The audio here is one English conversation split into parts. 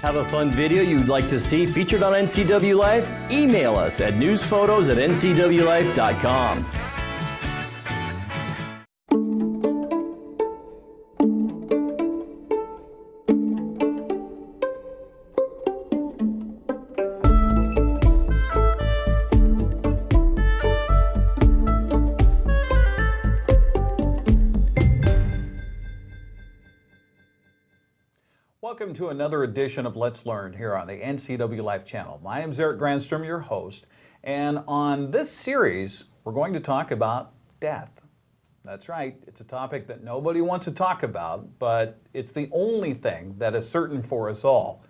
Have a fun video you'd like to see featured on NCW Life? Email us at newsphotos@ncwlife.com. Welcome to another edition of Let's Learn here on the NCW Life channel. My name is Eric Grandstrom, your host, and on this series we're going to talk about death. That's right, it's a topic that nobody wants to talk about, but it's the only thing that is certain for us all.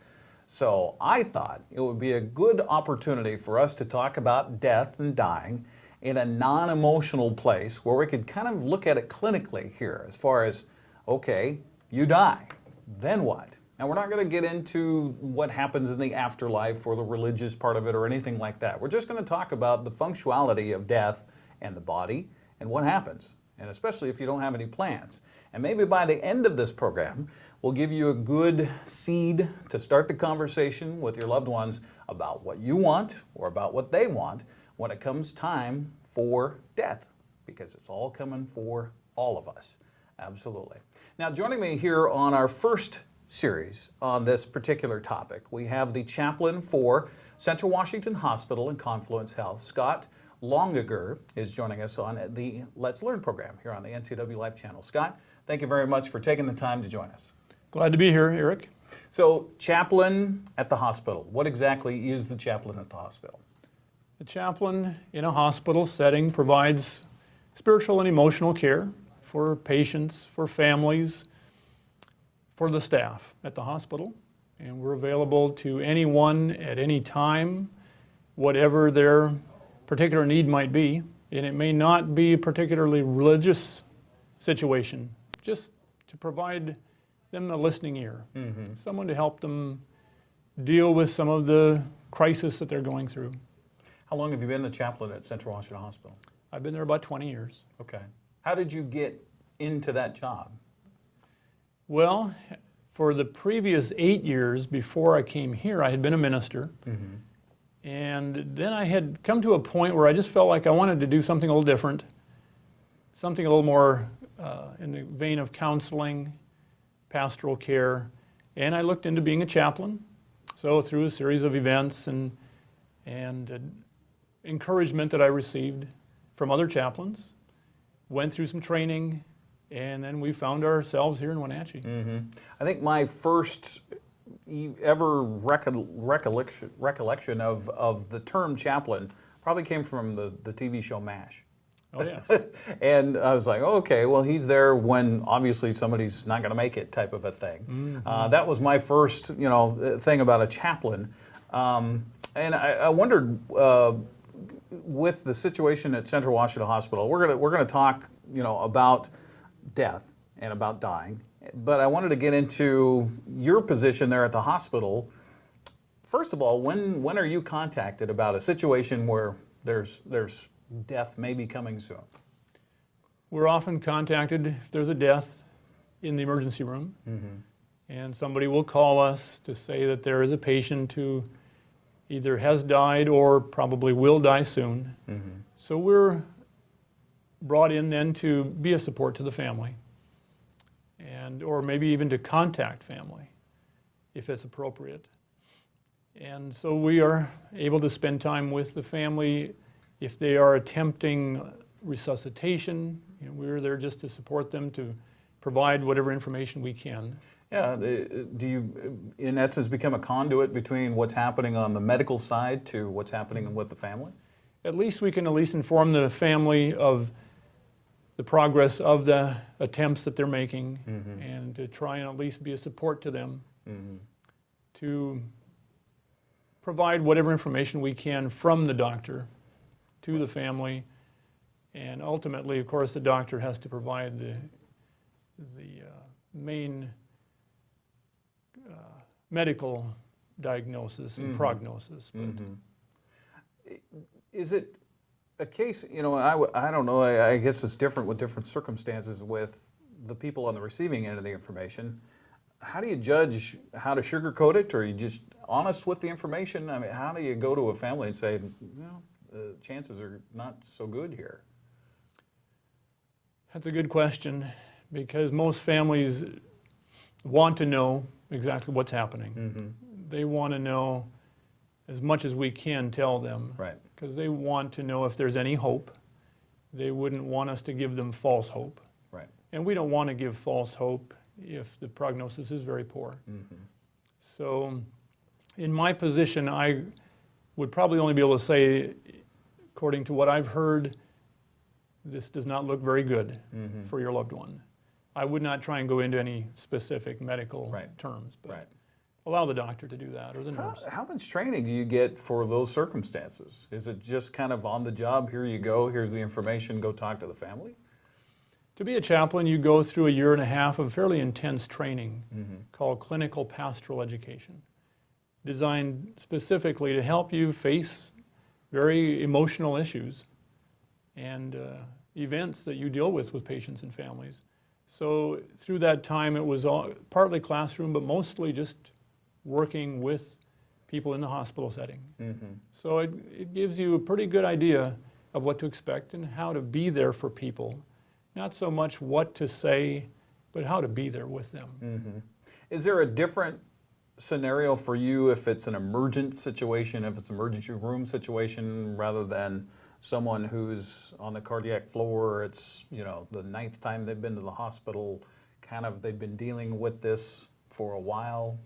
So I thought it would be a good opportunity for us to talk about death and dying in a non-emotional place where we could kind of look at it clinically here as far as, okay, you die, then what? And we're not going to get into what happens in the afterlife or the religious part of it or anything like that. We're just going to talk about the functionality of death and the body and what happens, and especially if you don't have any plans. And maybe by the end of this program, we'll give you a good seed to start the conversation with your loved ones about what you want or about what they want when it comes time for death, because it's all coming for all of us. Absolutely. Now, joining me here on our first series on this particular topic, we have the chaplain for Central Washington Hospital and Confluence Health, Scott Longanger, is joining us on the Let's Learn program here on the NCW Life channel. Scott, thank you very much for taking the time to join us. Glad to be here, Eric. So, chaplain at the hospital. What exactly is the chaplain at the hospital? The chaplain in a hospital setting provides spiritual and emotional care for patients, for families, for the staff at the hospital. And we're available to anyone at any time, whatever their particular need might be. And it may not be a particularly religious situation, just to provide them a listening ear, someone to help them deal with some of the crisis that they're going through. How long have you been the chaplain at Central Washington Hospital? I've been there about 20 years. Okay. How did you get into that job? Well, for the previous 8 years before I came here, I had been a minister. And then I had come to a point where I just felt like I wanted to do something a little different, something a little more in the vein of counseling, pastoral care, and I looked into being a chaplain. So through a series of events and encouragement that I received from other chaplains, went through some training, and then we found ourselves here in Wenatchee. I think my first ever recollection of the term chaplain probably came from the TV show MASH. Oh, yeah. And I was like, oh, okay, well, he's there when obviously somebody's not going to make it type of a thing. That was my first, thing about a chaplain. And I wondered, with the situation at Central Washington Hospital, we're gonna talk, about death and about dying. But I wanted to get into your position there at the hospital. First of all, when are you contacted about a situation where there's death maybe coming soon? We're often contacted if there's a death in the emergency room, and somebody will call us to say that there is a patient who either has died or probably will die soon. So we're brought in then to be a support to the family, or maybe even to contact family if it's appropriate. And so we are able to spend time with the family if they are attempting resuscitation. We're there just to support them, to provide whatever information we can. Yeah, do you, in essence, become a conduit between what's happening on the medical side to what's happening with the family? At least we can inform the family of the progress of the attempts that they're making, and to try and at least be a support to them, to provide whatever information we can from the doctor to the family. And ultimately, of course, the doctor has to provide the main medical diagnosis and prognosis. But Is it a case, I don't know, I guess it's different with different circumstances with the people on the receiving end of the information. how do you judge how to sugarcoat it, or are you just honest with the information? I mean, how do you go to a family and say, well, the chances are not so good here? That's a good question, because most families want to know exactly what's happening. Mm-hmm. They want to know as much as we can tell them, Right. because they want to know if there's any hope. They wouldn't want us to give them false hope. Right. And we don't want to give false hope if the prognosis is very poor. Mm-hmm. So in my position, I would probably only be able to say, according to what I've heard, this does not look very good Mm-hmm. for your loved one. I would not try and go into any specific medical Right. terms, but Right. allow the doctor to do that, or the nurse. How much training do you get for those circumstances? Is it just kind of on the job, here you go, here's the information, go talk to the family? To be a chaplain, you go through a year and a half of fairly intense training Mm-hmm. called clinical pastoral education, designed specifically to help you face very emotional issues and events that you deal with patients and families. So through that time, it was partly classroom, but mostly just working with people in the hospital setting. Mm-hmm. So it gives you a pretty good idea of what to expect and how to be there for people. Not so much what to say, but how to be there with them. Mm-hmm. Is there a different scenario for you if it's an emergent situation, if it's an emergency room situation, rather than someone who's on the cardiac floor, it's, you know, the 9th time they've been to the hospital, kind of they've been dealing with this for a while?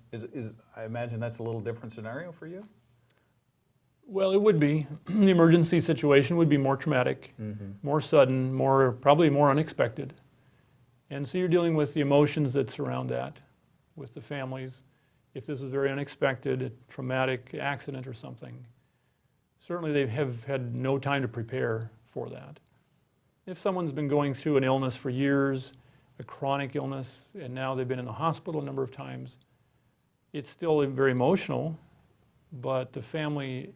I imagine that's a little different scenario for you? Well, it would be. The emergency situation would be more traumatic, more sudden, probably more unexpected. And so you're dealing with the emotions that surround that with the families. If this was very unexpected, a traumatic accident or something, certainly they have had no time to prepare for that. If someone's been going through an illness for years, a chronic illness, and now they've been in the hospital a number of times, it's still very emotional, but the family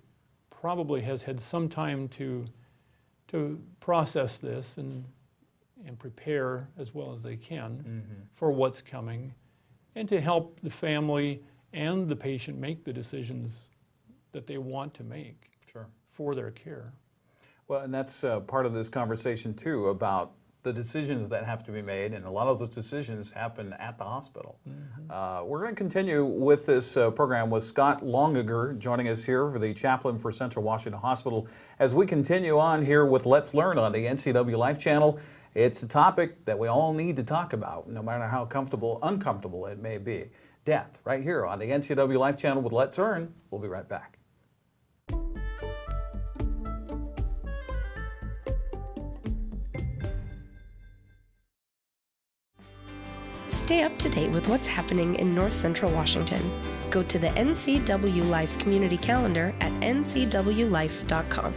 probably has had some time to process this and prepare as well as they can for what's coming, and to help the family and the patient make the decisions that they want to make for their care. Well, and that's part of this conversation too, about the decisions that have to be made, and a lot of those decisions happen at the hospital. We're going to continue with this program with Scott Longanger joining us here, for the chaplain for Central Washington Hospital, as we continue on here with Let's Learn on the NCW Life channel. It's a topic that we all need to talk about, no matter how uncomfortable it may be. Death, right here on the NCW Life channel with Let's Learn. We'll be right back. Stay up to date with what's happening in North Central Washington. Go to the NCW Life community calendar at ncwlife.com.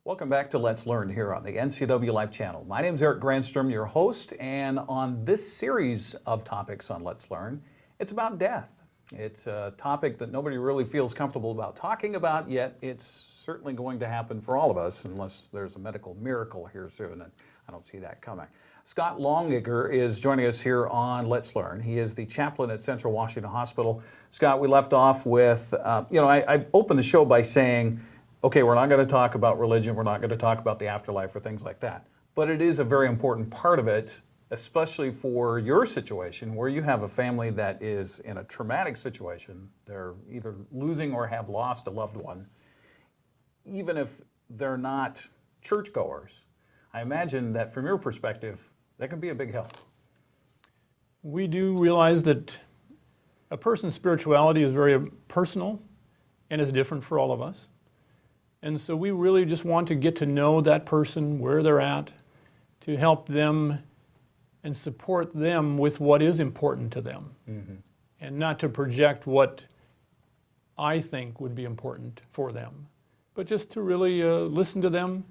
Welcome back to Let's Learn here on the NCW Life channel. My name is Eric Granstrom, your host, and on this series of topics on Let's Learn, it's about death. It's a topic that nobody really feels comfortable about talking about, yet it's certainly going to happen for all of us unless there's a medical miracle here soon, and I don't see that coming. Scott Longanger is joining us here on Let's Learn. He is the chaplain at Central Washington Hospital. Scott, we left off with, I opened the show by saying, okay, we're not going to talk about religion, we're not going to talk about the afterlife or things like that, but it is a very important part of it, especially for your situation where you have a family that is in a traumatic situation. They're either losing or have lost a loved one. Even if they're not churchgoers, I imagine that from your perspective, that can be a big help. We do realize that a person's spirituality is very personal and is different for all of us. And so we really just want to get to know that person, where they're at, to help them and support them with what is important to them, and not to project what I think would be important for them, but just to really listen to them,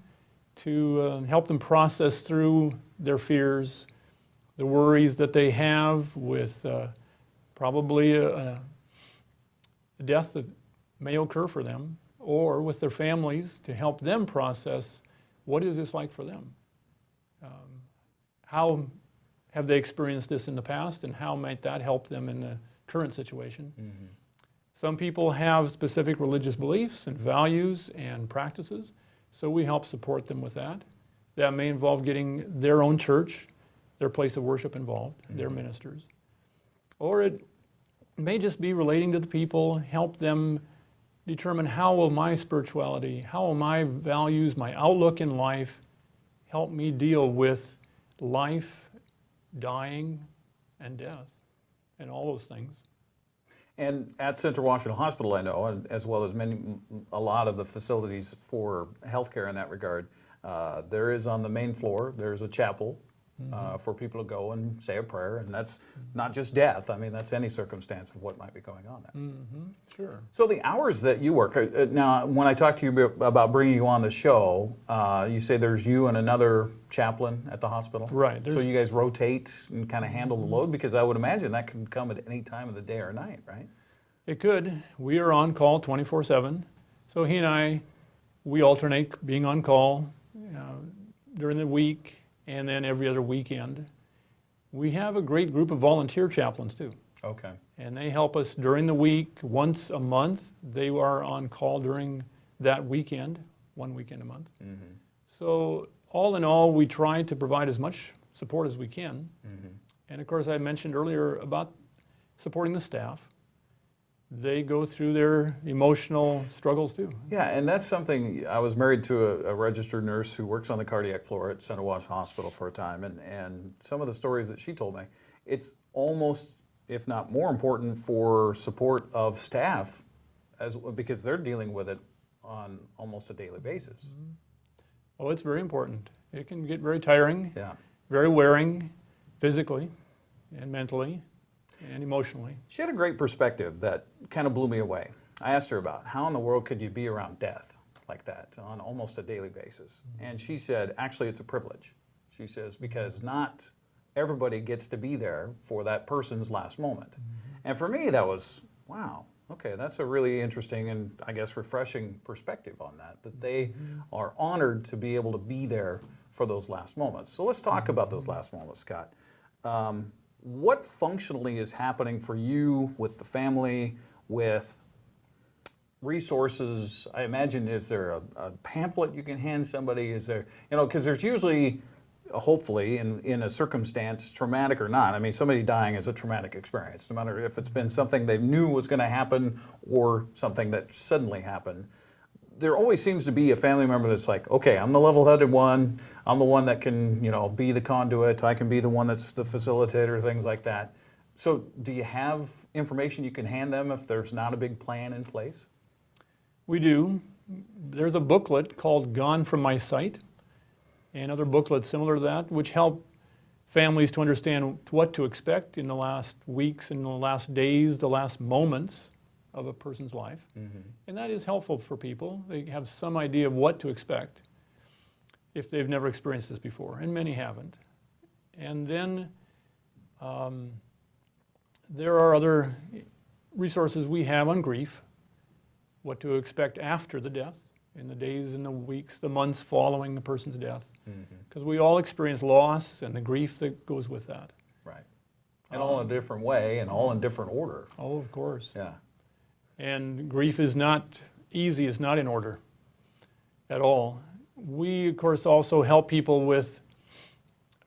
to help them process through their fears, the worries that they have with probably a death that may occur for them, or with their families to help them process what is this like for them. How have they experienced this in the past, and how might that help them in the current situation? Mm-hmm. Some people have specific religious beliefs and values and practices, so we help support them with that. That may involve getting their own church, their place of worship involved, mm-hmm. their ministers. Or it may just be relating to the people, help them determine how will my spirituality, how will my values, my outlook in life help me deal with life, dying, and death, and all those things. And at Central Washington Hospital, I know, and as well as a lot of the facilities for healthcare in that regard, there is on the main floor, there's a chapel for people to go and say a prayer, and that's not just death. I mean, that's any circumstance of what might be going on there. Sure. So the hours that you work, now when I talked to you about bringing you on the show, you say there's you and another chaplain at the hospital? Right. So you guys rotate and kind of handle the load? Because I would imagine that can come at any time of the day or night, right? It could. We are on call 24/7. So he and I, we alternate being on call during the week and then every other weekend. We have a great group of volunteer chaplains too. Okay. And they help us during the week. Once a month, they are on call during that weekend, one weekend a month. Mm-hmm. So all in all, we try to provide as much support as we can. Mm-hmm. And of course, I mentioned earlier about supporting the staff. They go through their emotional struggles too. Yeah, and that's something, I was married to a registered nurse who works on the cardiac floor at Central Washington Hospital for a time, and some of the stories that she told me, it's almost, if not more important, for support of staff, because they're dealing with it on almost a daily basis. Oh, it's very important. It can get very tiring, Yeah. very wearing, physically and mentally and emotionally. She had a great perspective that kind of blew me away. I asked her about how in the world could you be around death like that on almost a daily basis? And she said, actually, it's a privilege. She says, because not everybody gets to be there for that person's last moment. And for me, that was, wow, okay, that's a really interesting and I guess refreshing perspective on that they are honored to be able to be there for those last moments. So let's talk about those last moments, Scott. What functionally is happening for you with the family, with resources? I imagine, is there a pamphlet you can hand somebody? Is there, because there's usually, hopefully, in a circumstance, traumatic or not. I mean, somebody dying is a traumatic experience, no matter if it's been something they knew was going to happen or something that suddenly happened. There always seems to be a family member that's like, okay, I'm the level-headed one. I'm the one that can, be the conduit. I can be the one that's the facilitator, things like that. So do you have information you can hand them if there's not a big plan in place? We do. There's a booklet called Gone From My Sight, and other booklets similar to that, which help families to understand what to expect in the last weeks, in the last days, the last moments of a person's life. Mm-hmm. And that is helpful for people. They have some idea of what to expect if they've never experienced this before, and many haven't. And then there are other resources we have on grief, what to expect after the death, in the days and the weeks, the months following the person's death. Because we all experience loss and the grief that goes with that. Right. And all in a different way and all in different order. Oh, of course. Yeah. And grief is not easy, it's not in order at all. We, of course, also help people with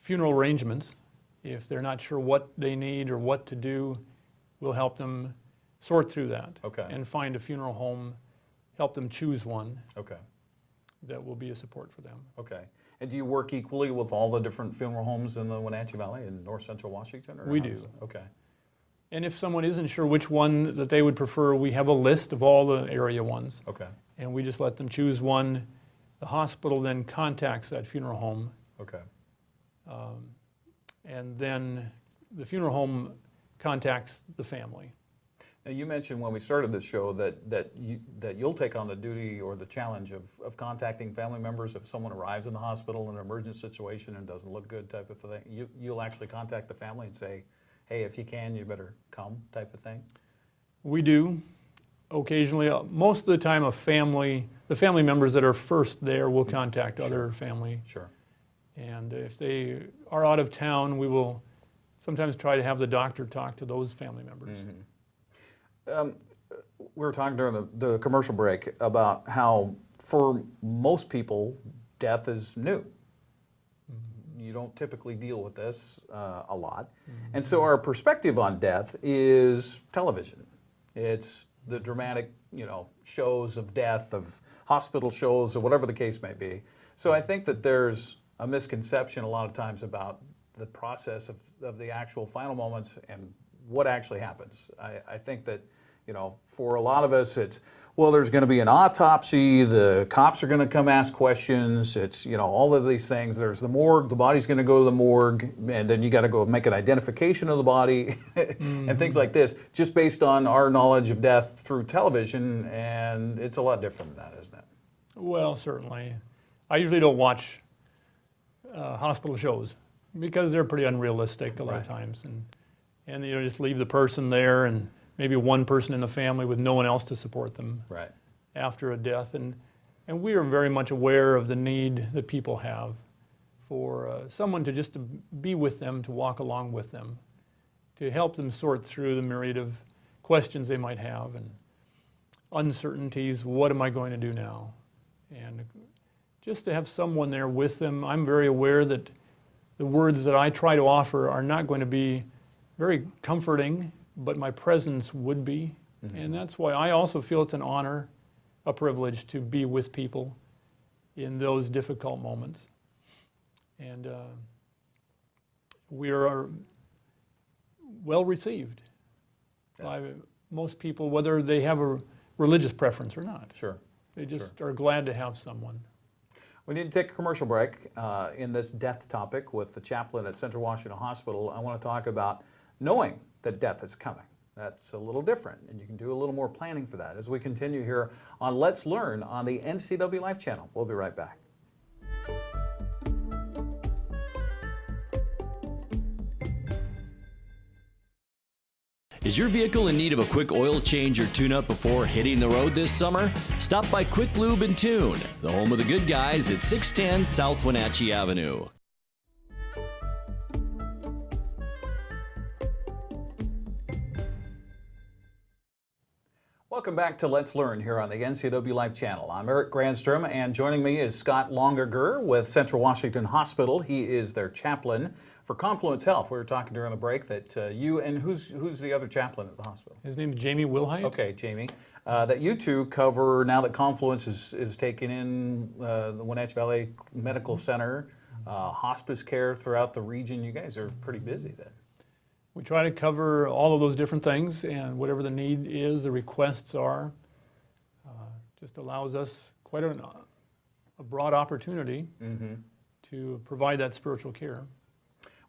funeral arrangements. If they're not sure what they need or what to do, we'll help them sort through that. Okay. And find a funeral home, help them choose one. Okay. That will be a support for them. Okay. And do you work equally with all the different funeral homes in the Wenatchee Valley in north central Washington? Or We do. Okay. And if someone isn't sure which one that they would prefer, we have a list of all the area ones. Okay. And we just let them choose one. The hospital then contacts that funeral home. Okay. And then the funeral home contacts the family. Now you mentioned when we started this show that you'll take on the duty or the challenge of contacting family members if someone arrives in the hospital in an emergent situation and doesn't look good type of thing. You'll actually contact the family and say, hey, if you can, you better come type of thing? We do. occasionally, most of the time, the family members that are first there will contact other family. Sure. And if they are out of town, we will sometimes try to have the doctor talk to those family members. We were talking during the commercial break about how for most people, death is new. You don't typically deal with this a lot. And so our perspective on death is television. It's the dramatic, shows of death, of hospital shows, or whatever the case may be. So I think that there's a misconception a lot of times about the process of the actual final moments and what actually happens. I think that, for a lot of us, it's, well, there's going to be an autopsy, the cops are going to come ask questions, it's, all of these things. There's the morgue, the body's going to go to the morgue, and then you got to go make an identification of the body and things like this, just based on our knowledge of death through television, and it's a lot different than that, isn't it? Well, certainly. I usually don't watch hospital shows because they're pretty unrealistic a lot of times, and just leave the person there and maybe one person in the family with no one else to support them after a death. And we are very much aware of the need that people have for someone to just to be with them, to walk along with them, to help them sort through the myriad of questions they might have and uncertainties. What am I going to do now? And just to have someone there with them. I'm very aware that the words that I try to offer are not going to be very comforting, but my presence would be. And that's why I also feel it's an honor, a privilege to be with people in those difficult moments. And we are well received by most people, whether they have a religious preference or not. Sure. They just are glad to have someone. We need to take a commercial break in this death topic with the chaplain at Central Washington Hospital. I want to talk about knowing that death is coming. That's a little different, and you can do a little more planning for that as we continue here on Let's Learn on the NCW Life channel. We'll be right back. Is your vehicle in need of a quick oil change or tune-up before hitting the road this summer? Stop by Quick Lube and Tune, the home of the good guys at 610 South Wenatchee Avenue. Welcome back to Let's Learn here on the NCW Life channel. I'm Eric Grandstrom, and joining me is Scott Longanger with Central Washington Hospital. He is their chaplain for Confluence Health. We were talking during the break that you and who's the other chaplain at the hospital? His name is Jamie Wilhite. Okay, Jamie. That you two cover, now that Confluence is taking in the Wenatchee Valley Medical Center, hospice care throughout the region. You guys are pretty busy then. We try to cover all of those different things, and whatever the need is, the requests are, just allows us quite a broad opportunity to provide that spiritual care.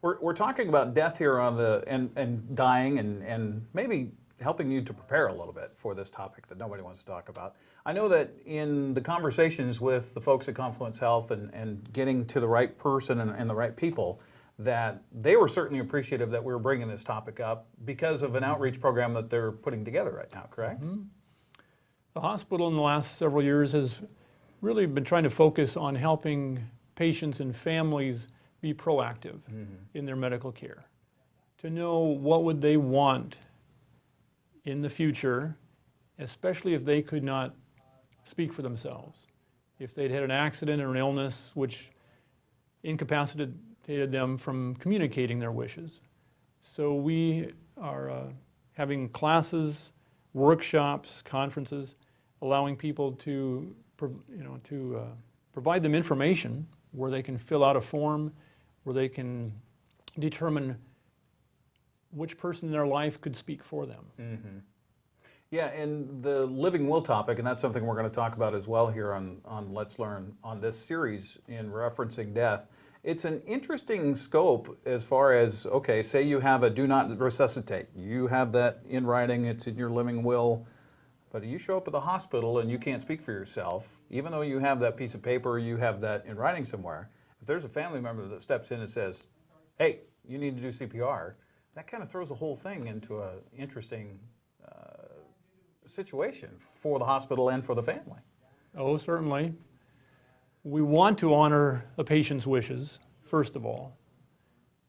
We're talking about death here on and dying and maybe helping you to prepare a little bit for this topic that nobody wants to talk about. I know that in the conversations with the folks at Confluence Health and getting to the right person and the right people, that they were certainly appreciative that we were bringing this topic up because of an outreach program that they're putting together right now, correct? The hospital in the last several years has really been trying to focus on helping patients and families be proactive in their medical care, to know what would they want in the future, especially if they could not speak for themselves. If they'd had an accident or an illness which incapacitated them from communicating their wishes. So we are having classes, workshops, conferences, allowing people to provide them information where they can fill out a form, where they can determine which person in their life could speak for them. Yeah, and the living will topic, and that's something we're going to talk about as well here on Let's Learn on this series in referencing death. It's an interesting scope as far as, okay, say you have a do not resuscitate. You have that in writing, it's in your living will, but you show up at the hospital and you can't speak for yourself, even though you have that piece of paper, you have that in writing somewhere. If there's a family member that steps in and says, hey, you need to do CPR, that kind of throws the whole thing into an interesting situation for the hospital and for the family. Oh, certainly. We want to honor a patient's wishes, first of all.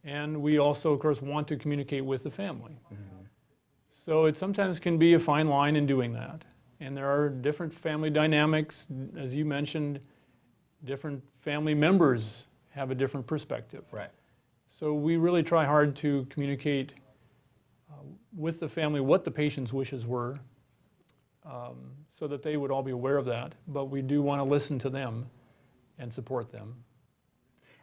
And we also, of course, want to communicate with the family. So it sometimes can be a fine line in doing that. And there are different family dynamics. As you mentioned, different family members have a different perspective. Right. So we really try hard to communicate with the family what the patient's wishes were, so that they would all be aware of that. But we do want to listen to them and support them.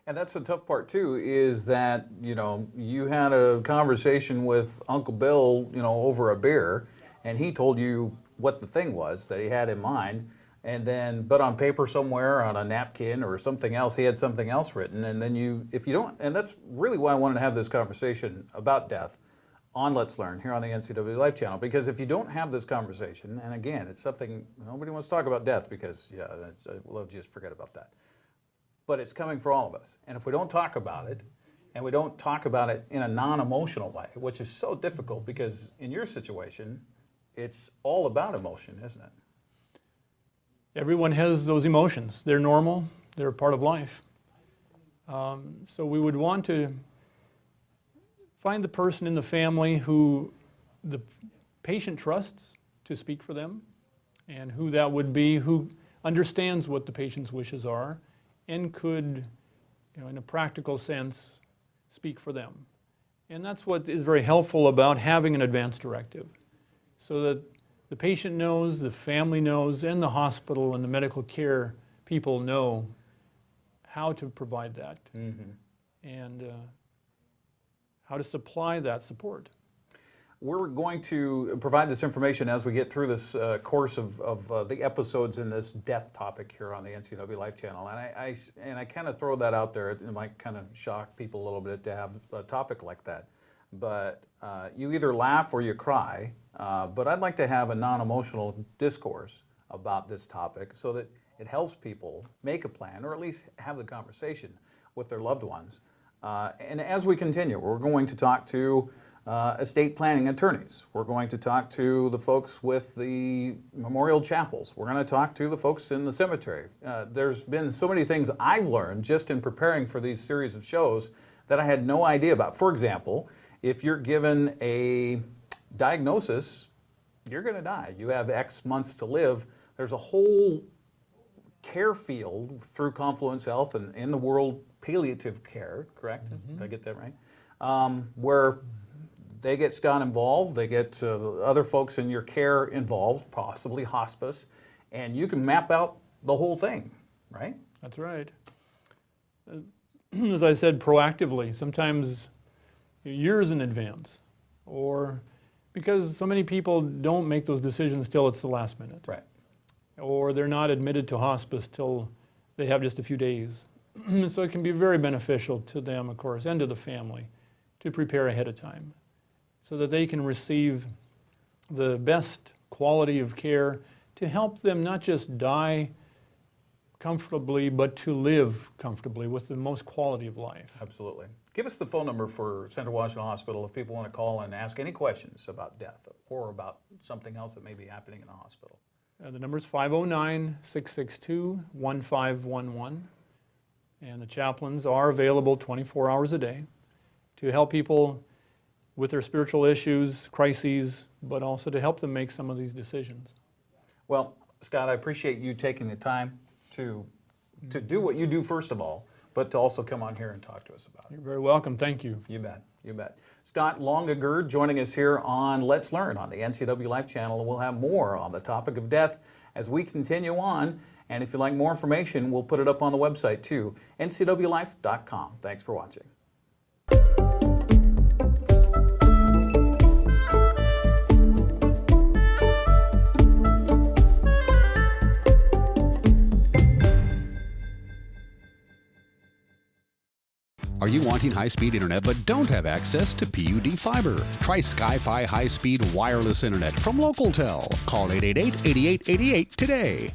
And that's the tough part too, is that, you had a conversation with Uncle Bill, over a beer, and he told you what the thing was that he had in mind, and then, but on paper somewhere, on a napkin or something else, he had something else written, and then if you don't, and that's really why I wanted to have this conversation about death on Let's Learn here on the NCW Life channel, because if you don't have this conversation, and again, it's something, nobody wants to talk about death because, we'll just forget about that. But it's coming for all of us. And if we don't talk about it, and we don't talk about it in a non-emotional way, which is so difficult because in your situation, it's all about emotion, isn't it? Everyone has those emotions. They're normal. They're a part of life. So we would want to find the person in the family who the patient trusts to speak for them, and who that would be, who understands what the patient's wishes are, and could, in a practical sense, speak for them. And that's what is very helpful about having an advance directive, so that the patient knows, the family knows, and the hospital and the medical care people know how to provide that, and how to supply that support. We're going to provide this information as we get through this course of the episodes in this death topic here on the NCW Life channel. And I kind of throw that out there. It might kind of shock people a little bit to have a topic like that. But you either laugh or you cry. But I'd like to have a non-emotional discourse about this topic so that it helps people make a plan, or at least have the conversation with their loved ones. And as we continue, we're going to talk to estate planning attorneys. We're going to talk to the folks with the memorial chapels. We're going to talk to the folks in the cemetery. There's been so many things I've learned just in preparing for these series of shows that I had no idea about. For example, if you're given a diagnosis, you're going to die. You have X months to live. There's a whole care field through Confluence Health and in the world, palliative care, correct? Did I get that right? Where they get Scott involved, they get other folks in your care involved, possibly hospice, and you can map out the whole thing, right? That's right. As I said, proactively, sometimes years in advance, or because so many people don't make those decisions till it's the last minute. Right. Or they're not admitted to hospice till they have just a few days. So it can be very beneficial to them, of course, and to the family to prepare ahead of time so that they can receive the best quality of care to help them not just die comfortably, but to live comfortably with the most quality of life. Absolutely. Give us the phone number for Central Washington Hospital if people want to call and ask any questions about death or about something else that may be happening in the hospital. The number is 509-662-1511. And the chaplains are available 24 hours a day to help people with their spiritual issues, crises, but also to help them make some of these decisions. Well, Scott, I appreciate you taking the time to do what you do first of all, but to also come on here and talk to us about it. You're very welcome. Thank you. You bet. You bet. Scott Longanger joining us here on Let's Learn on the NCW Life channel, and we'll have more on the topic of death as we continue on. And if you'd like more information, we'll put it up on the website too, ncwlife.com. Thanks for watching. Are you wanting high-speed internet but don't have access to PUD fiber? Try Sky-Fi high-speed wireless internet from LocalTel. Call 888-8888 today.